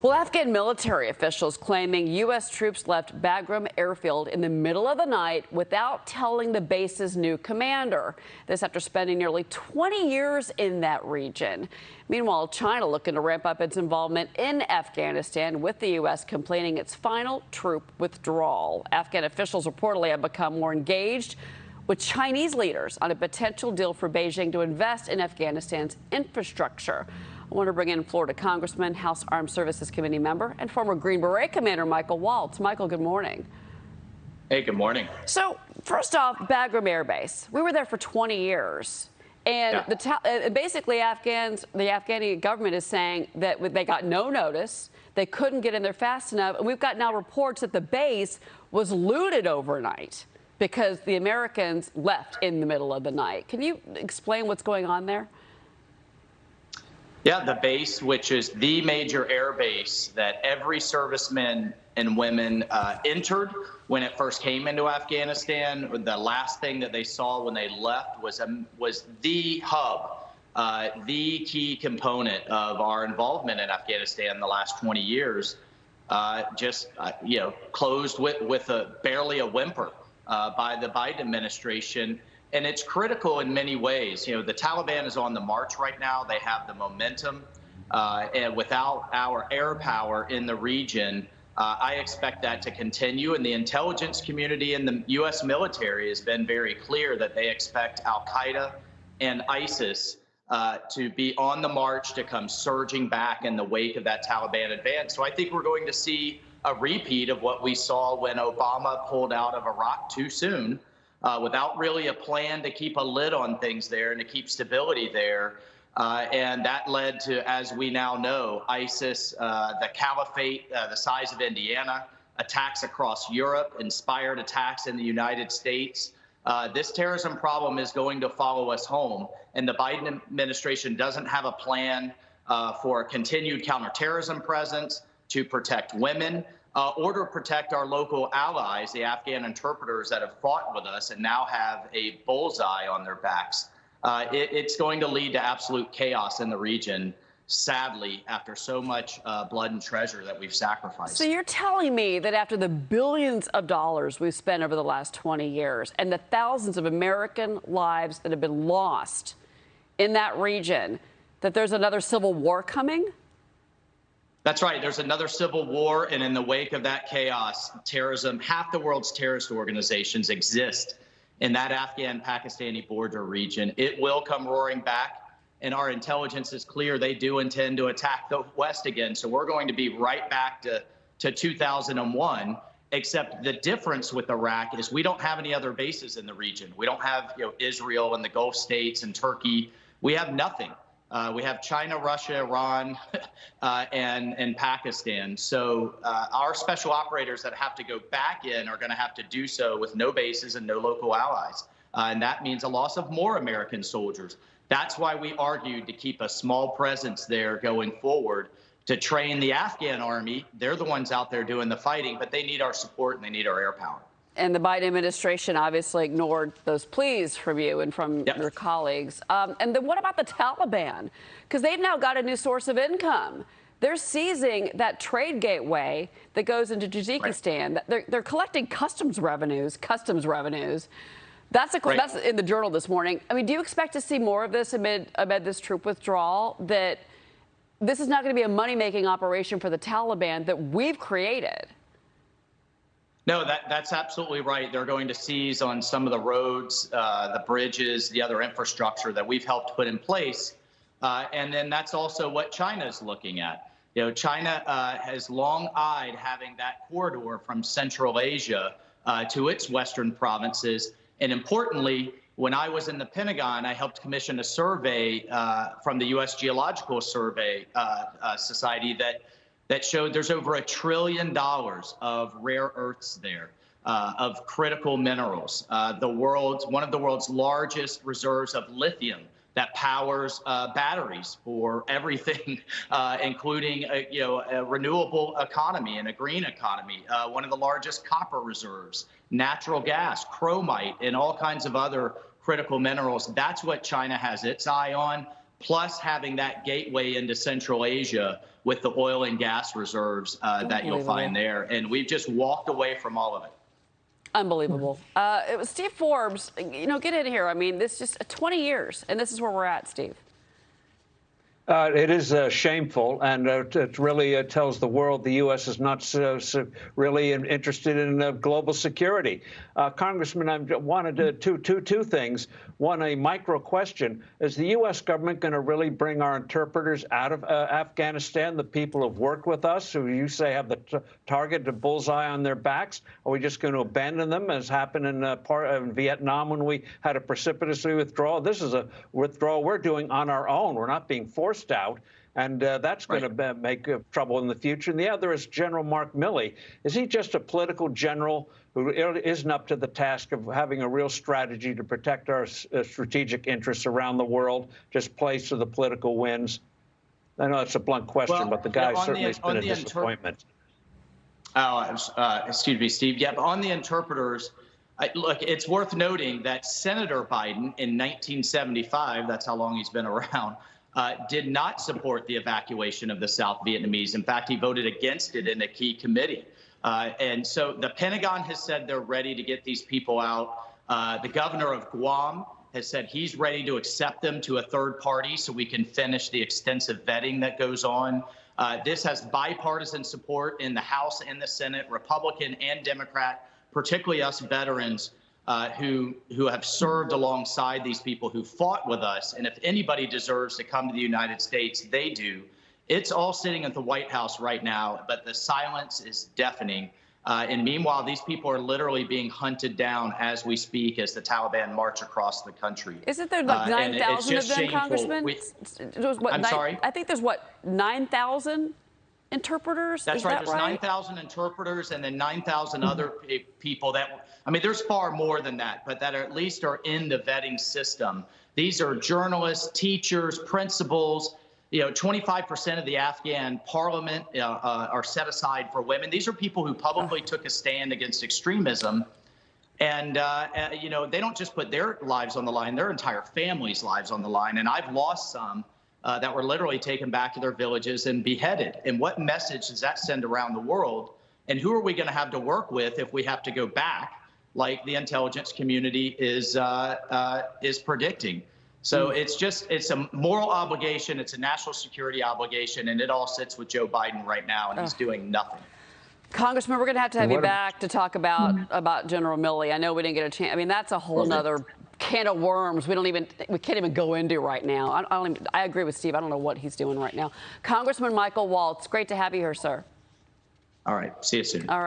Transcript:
Well, Afghan military officials claiming U.S. troops left Bagram airfield in the middle of the night without telling the base's new commander. This after spending nearly 20 years in that region. Meanwhile, China looking to ramp up its involvement in Afghanistan, with the U.S. complaining its final troop withdrawal. Afghan officials reportedly have become more engaged with Chinese leaders on a potential deal for Beijing to invest in Afghanistan's infrastructure. I want to bring in Florida Congressman, House Armed Services Committee member, and former Green Beret Commander Michael Waltz. Michael, good morning. Hey, good morning. So, first off, Bagram Air Base. We were there for 20 years. And basically, the Afghani government is saying that they got no notice, they couldn't get in there fast enough, and we've got now reports that the base was looted overnight because the Americans left in the middle of the night. Can you explain what's going on there? Yeah, the base, which is the major air base that every serviceman and women entered when it first came into Afghanistan. The last thing that they saw when they left was the hub, the key component of our involvement in Afghanistan the last 20 years, closed with barely a whimper by the Biden administration. And it's critical in many ways. You know, the Taliban is on the march right now. They have the momentum. And without our air power in the region, I expect that to continue. And the intelligence community and the U.S. military has been very clear that they expect al-Qaeda and ISIS to be on the march, to come surging back in the wake of that Taliban advance. So I think we're going to see a repeat of what we saw when Obama pulled out of Iraq too soon. Without really a plan to keep a lid on things there and to keep stability there. And that led to, as we now know, ISIS, the caliphate, the size of Indiana, attacks across Europe, inspired attacks in the United States. This terrorism problem is going to follow us home. And the Biden administration doesn't have a plan for a continued counterterrorism presence to protect women. Or to protect our local allies, the Afghan interpreters that have fought with us and now have a bullseye on their backs. It's going to lead to absolute chaos in the region, sadly, after so much blood and treasure that we've sacrificed. So you're telling me that after the billions of dollars we've spent over the last 20 years and the thousands of American lives that have been lost in that region, that there's another civil war coming? That's right. There's another civil war, and in the wake of that chaos, terrorism, half the world's terrorist organizations exist in that Afghan-Pakistani border region. It will come roaring back, and our intelligence is clear. They do intend to attack the West again. So we're going to be right back to 2001, except the difference with Iraq is we don't have any other bases in the region. We don't have Israel and the Gulf states and Turkey. We have nothing. We have China, Russia, Iran, and Pakistan. So our special operators that have to go back in are going to have to do so with no bases and no local allies. And that means a loss of more American soldiers. That's why we argued to keep a small presence there going forward, to train the Afghan army. They're the ones out there doing the fighting, but they need our support and they need our air power. And the Biden administration obviously ignored those pleas from you and from your colleagues. And then what about the Taliban? Because they've now got a new source of income. They're seizing that trade gateway that goes into Tajikistan. Right. They're collecting customs revenues. That's in the Journal this morning. I mean, do you expect to see more of this amid this troop withdrawal? That this is not going to be a money-making operation for the Taliban that we've created? No, that's absolutely right. They're going to seize on some of the roads, the bridges, the other infrastructure that we've helped put in place. And then that's also what China's looking at. You know, China has long eyed having that corridor from Central Asia to its western provinces. And importantly, when I was in the Pentagon, I helped commission a survey from the U.S. Geological Survey Society that showed there's over $1 trillion of rare earths there, of critical minerals. One of the world's largest reserves of lithium that powers batteries for everything, including a renewable economy and a green economy. One of the largest copper reserves, natural gas, chromite, and all kinds of other critical minerals. That's what China has its eye on. plus having that gateway into Central Asia with the oil and gas reserves that you'll find there. And we've just walked away from all of it. Unbelievable. It was Steve Forbes. Get in here. I mean, this is just 20 years, and this is where we're at, Steve. It is shameful, and it really tells the world the U.S. is not really interested in global security. Congressman, I wanted two things. One, a micro question. Is the U.S. government going to really bring our interpreters out of Afghanistan, the people who've worked with us, who you say have the target, the bullseye on their backs? Are we just going to abandon them, as happened in Vietnam when we had a precipitously withdrawal? This is a withdrawal we're doing on our own. We're not being forced out, and that's going to make trouble in the future. And the other is General Mark Milley. Is he just a political general who isn't up to the task of having a real strategy to protect our strategic interests around the world, just plays to the political winds? I know it's a blunt question, but the guy certainly has been a disappointment. Excuse me, Steve. Yeah, but on the interpreters, look, it's worth noting that Senator Biden in 1975, that's how long he's been around, did not support the evacuation of the South Vietnamese. In fact, he voted against it in a key committee. And so the Pentagon has said they're ready to get these people out. The governor of Guam has said he's ready to accept them to a third party so we can finish the extensive vetting that goes on. This has bipartisan support in the House and the Senate, Republican and Democrat, particularly us veterans who have served alongside these people who fought with us. And if anybody deserves to come to the United States, they do. It's all sitting at the White House right now, but the silence is deafening. And meanwhile, these people are literally being hunted down as we speak, as the Taliban march across the country. Isn't there like 9,000 of them, Congressman? I'm sorry? I think there's, 9,000 interpreters? That's right. There's 9,000 interpreters and then 9,000 other people that, I mean, there's far more than that, but that at least are in the vetting system. These are journalists, teachers, principals. 25% of the Afghan parliament are set aside for women. These are people who publicly took a stand against extremism. And, they don't just put their lives on the line, their entire family's lives on the line. And I've lost some that were literally taken back to their villages and beheaded. And what message does that send around the world? And who are we going to have to work with if we have to go back, like the intelligence community is predicting? So it's a moral obligation. It's a national security obligation. And it all sits with Joe Biden right now. And he's doing nothing. Congressman, we're going to have you back to talk about General Milley. I know we didn't get a chance. I mean, that's a whole nother can of worms we can't even go into right now. I agree with Steve. I don't know what he's doing right now. Congressman Michael Waltz, great to have you here, sir. All right. See you soon. All right.